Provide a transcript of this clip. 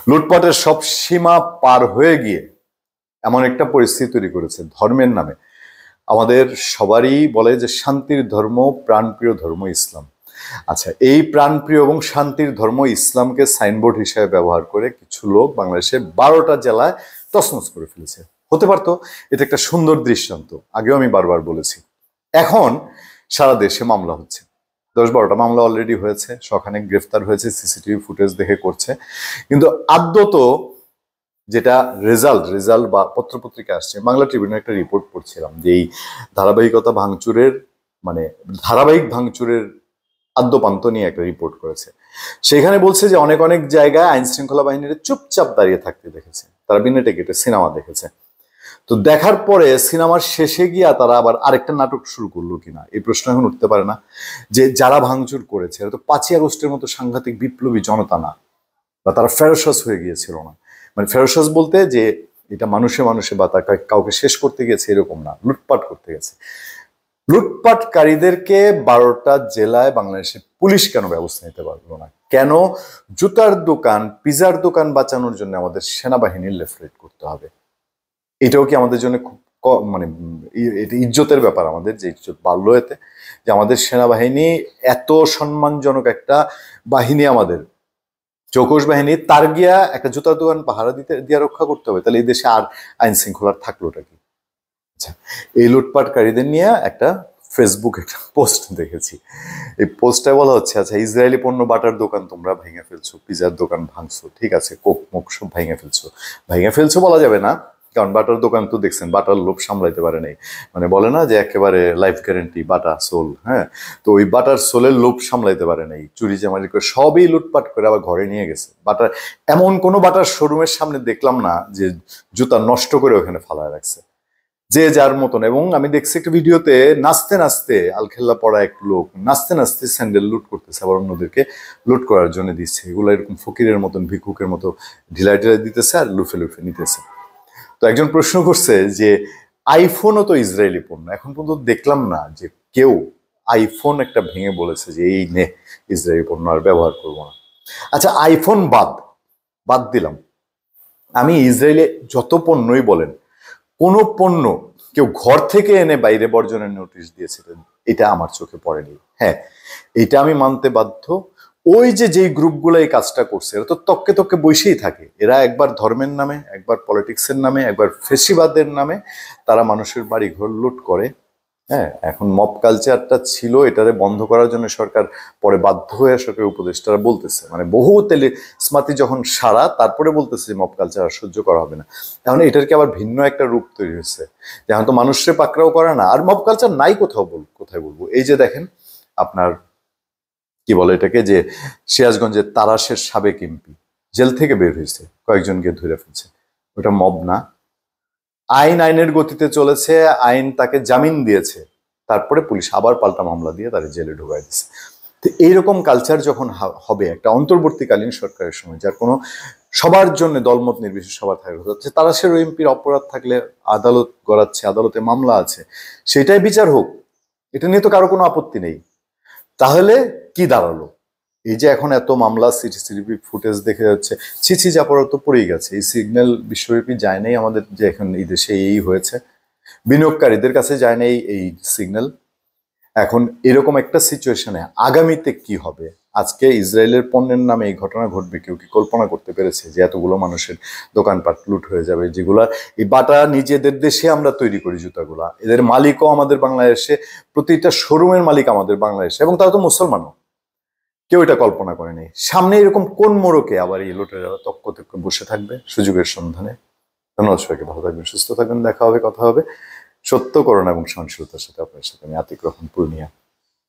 লুটপাটের সব সীমা পার হয়ে গিয়ে এমন একটা পরিস্থিতি তৈরি করেছে ধর্মের নামে। আমাদের সবারই বলে যে শান্তির ধর্ম, প্রাণপ্রিয় ধর্ম ইসলাম। আচ্ছা, এই প্রাণপ্রিয় এবং শান্তির ধর্ম ইসলামকে সাইনবোর্ড হিসেবে ব্যবহার করে কিছু লোক বাংলাদেশের 12টা জেলায় তছনছ করে ফেলেছে। হতে পারতো এটা একটা সুন্দর দৃষ্টান্ত, আগেও আমি বারবার বলেছি। এখন সারা দেশে মামলা হচ্ছে, 10-12টা মামলা অলরেডি হয়েছে, শখানেক গ্রেফতার হয়েছে, সিসিটিভি ফুটেজ দেখে করছে। কিন্তু আদ্যত যেটা রেজাল্ট বা পত্রপত্রিকা আসছে, বাংলা ট্রিবিউনের একটা রিপোর্ট পড়ছিলাম যে এই ধারাবাহিক ভাঙচুরের আদ্যপান্ত নিয়ে একটা রিপোর্ট করেছে। সেখানে বলছে যে অনেক অনেক জায়গায় আইন শৃঙ্খলা বাহিনীর চুপচাপ দাঁড়িয়ে থাকতে দেখেছে, তারা বিনা টিকিটে সিনেমা দেখেছে। তো দেখার পরে সিনেমার শেষে গিয়া তারা আবার আরেকটা নাটক শুরু করলো কিনা এই প্রশ্ন এখন উঠতে পারে না। যে যারা ভাঙচুর করেছে তো 5ই আগস্টের মতো সাংঘাতিক বিপ্লবী জনতা না, বা তারা ফেরোসাস হয়ে গিয়েছিল না। মানে ফেরোসাস বলতে যে এটা মানুষে মানুষে বা তাকে কাউকে শেষ করতে গেছে এরকম না, লুটপাট করতে গেছে। লুটপাটকারীদেরকে 12টা জেলায় বাংলাদেশের পুলিশ কেন ব্যবস্থা নিতে পারলো না? কেন জুতার দোকান, পিজার দোকান বাঁচানোর জন্য আমাদের সেনাবাহিনীর লেফট করতে হবে? এটাও কি আমাদের জন্য খুব এটা ইজ্জতের ব্যাপার আমাদের, যে ইজ্জত বাড়লো এতে যে আমাদের সেনাবাহিনী এত সম্মানজনক একটা বাহিনী, আমাদের চৌকস বাহিনী, তার গিয়া একটা জুতার দোকান পাহারা দিয়ে রক্ষা করতে হবে? তাহলে এই দেশে আর আইন শৃঙ্খলার থাকলোটা কি? আচ্ছা, এই লুটপাটকারীদের নিয়ে একটা ফেসবুক একটা পোস্ট দেখেছি। এই পোস্টটায় বলা হচ্ছে, আচ্ছা ইসরায়েলি পণ্য বাটার দোকান তোমরা ভেঙে ফেলছো, পিজার দোকান ভাঙছো, ঠিক আছে, কোক মুখ সব ভেঙে ফেলছো বলা যাবে না, কারণ বাটার দোকান তো দেখছেন বাটার লোভ সামলাইতে পারে নাই। মানে বলে না যে একেবারে লাইফ গ্যারেন্টি বাটা সোল, হ্যাঁ, তো ওই বাটার সোলের লোভ সামলাইতে পারে নাই, চুরি চামারি করে সবই লুটপাট করে আবার ঘরে নিয়ে গেছে। বাটার এমন কোনো বাটার শোরুমের সামনে দেখলাম না যে জুতা নষ্ট করে ওখানে ফালায় রাখছে, যে যার মতন। এবং আমি দেখছি একটা ভিডিওতে নাচতে নাচতে আলখেল্লা পড়া এক লোক নাচতে নাচতে স্যান্ডেল লুট করতেছে, আবার অন্যদেরকে লুট করার জন্য দিচ্ছে। এগুলো এরকম ফকিরের মতন ভিক্ষুকের মতো ঢিলাই দিতেছে আর লুফে নিতেছে। তো একজন প্রশ্ন করছে যে আইফোনও তো ইসরায়েলি পণ্য, এখন পর্যন্ত দেখলাম না যে কেউ আইফোন একটা ভেঙে বলেছে যে এই নে ইসরায়েলি পণ্য আর ব্যবহার করবো না। আচ্ছা, আইফোন বাদ দিলাম, আমি ইসরায়েলে যত পণ্যই বলেন, কোনো পণ্য কেউ ঘর থেকে এনে বাইরে বর্জনের নোটিশ দিয়েছিলেন এটা আমার চোখে পড়েনি। হ্যাঁ, এটা আমি মানতে বাধ্য। ওই যেই গ্রুপগুলো এই কাজটা করছে এরা তো তককে বসেই থাকে। এরা একবার ধর্মের নামে, একবার পলিটিক্সের নামে, একবার ফেসিবাদের নামে তারা মানুষের বাড়ি ঘর লুট করে। হ্যাঁ, এখন মব কালচারটা ছিল, এটারে বন্ধ করার জন্য সরকার পরে বাধ্য হয়ে সরকারের উপদেষ্টারা বলতেছে, মানে বহু স্মাতি যখন সারা তারপরে বলতেছে যে মব কালচার আর সহ্য করা হবে না। এখন এটার কি আবার ভিন্ন একটা রূপ তৈরি হচ্ছে, যেমন তো মানুষের পাকড়াও করে না। আর মব কালচার নাই কোথায় বলবো, এই যে দেখেন আপনার কি বলে এটাকে, যে সিরাজগঞ্জের তারাশের সাবেক এমপি জেল থেকে বের হয়েছে, কয়েকজনকে ধরে ফেলছে, ওটা মব না? আইনের গতিতে চলেছে, আইন তাকে জামিন দিয়েছে, তারপরে পুলিশ আবার পাল্টা মামলা দিয়ে তাদের জেলে ঢুকাই দিচ্ছে। তো এইরকম কালচার যখন হবে একটা অন্তর্বর্তীকালীন সরকারের সময়, যার কোনো সবার জন্য দলমত নির্বিশেষে সবার থাকতে হচ্ছে, তারাশের এমপির অপরাধ থাকলে আদালত গড়াচ্ছে, আদালতে মামলা আছে, সেটাই বিচার হোক, এটা নিয়ে তো কারো কোনো আপত্তি নেই। তাহলে কি দাঁড়ালো? এই যে এখন এত মামলা, সিসিটিভি ফুটেজ দেখে যাচ্ছে, ছিছি জাপড়া তো পড়েই গেছে। এই সিগন্যাল বিশ্বব্যাপী যায় নাই আমাদের, যে এখন এই দেশে এই হয়েছে, বিনিয়োগকারীদের কাছে যায় নাই এই সিগন্যাল। এখন এরকম একটা সিচুয়েশনে আগামীতে কি হবে? আজকে ইসরায়েলের পণ্যের নামে এই ঘটনা ঘটবে, কেউ কি কল্পনা করতে পেরেছে যে এতগুলো মানুষের দোকানপাট লুট হয়ে যাবে? যেগুলা এই বাটা নিজেদের দেশে আমরা তৈরি করি জুতাগুলা, এদের মালিকও আমাদের বাংলাদেশে, প্রতিটা শোরুমের মালিক আমাদের বাংলাদেশে, এবং তারা তো মুসলমানও। কেউ এটা কল্পনা করেনি। সামনে এরকম কোন মোড়কে আবার এই লুটেরারা তক্ক বসে থাকবে সুযোগের সন্ধানে? ধন্যবাদ সবাইকে, ভালো থাকবেন, সুস্থ থাকবেন, দেখা হবে, কথা হবে সত্য, করোনা এবং সহনশীলতার সাথে। আপনার সাথে আমি আতিক রহমান, পূর্ণিয়া।